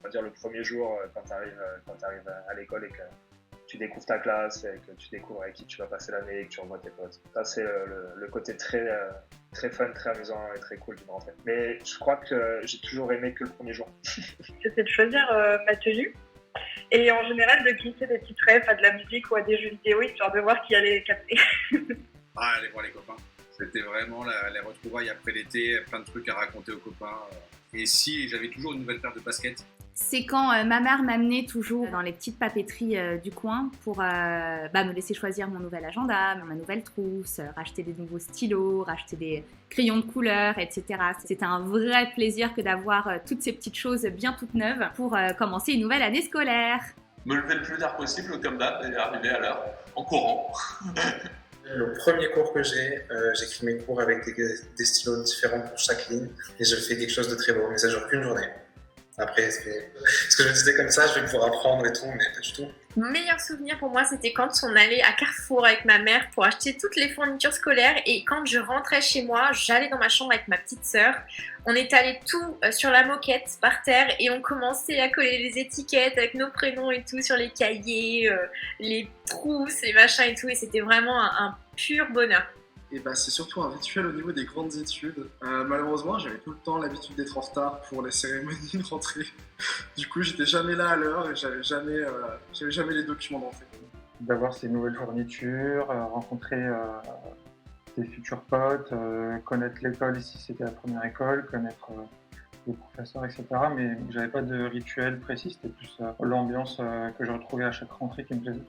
On va dire le premier jour quand tu arrives à l'école et que tu découvres ta classe et que tu découvres avec qui tu vas passer l'année et que tu revois tes potes. Ça, c'est le côté très fun, très amusant et très cool d'une rentrée. Mais je crois que j'ai toujours aimé que le premier jour. C'était de choisir ma tenue et en général de glisser des petites rêves à de la musique ou à des jeux vidéo histoire de voir qui allait capter. Aller voir les copains. C'était vraiment les retrouvailles après l'été, plein de trucs à raconter aux copains. Et si j'avais toujours une nouvelle paire de baskets. C'est quand ma mère m'amenait toujours dans les petites papeteries du coin pour me laisser choisir mon nouvel agenda, ma nouvelle trousse, racheter des nouveaux stylos, racheter des crayons de couleur, etc. C'était un vrai plaisir que d'avoir toutes ces petites choses bien toutes neuves pour commencer une nouvelle année scolaire. Me lever le plus tard possible comme d'hab et arriver à l'heure, en courant. Le premier cours que j'écris mes cours avec des stylos différents pour chaque ligne et je fais quelque chose de très beau, mais ça dure qu'une journée. Après, ce que je me disais comme ça, je vais pouvoir apprendre et tout, mais pas du tout. Mon meilleur souvenir pour moi, c'était quand on allait à Carrefour avec ma mère pour acheter toutes les fournitures scolaires et quand je rentrais chez moi, j'allais dans ma chambre avec ma petite sœur. On étalait tout sur la moquette par terre et on commençait à coller les étiquettes avec nos prénoms et tout sur les cahiers, les trousses, les machins et tout. Et c'était vraiment un pur bonheur. Et c'est surtout un rituel au niveau des grandes études. Malheureusement, j'avais tout le temps l'habitude d'être en retard pour les cérémonies de rentrée. Du coup, j'étais jamais là à l'heure et j'avais jamais les documents d'entrée. D'avoir ces nouvelles fournitures, rencontrer des futurs potes, connaître l'école si c'était la première école, connaître les professeurs, etc. Mais j'avais pas de rituel précis, c'était plus l'ambiance que je retrouvais à chaque rentrée qui me plaisait.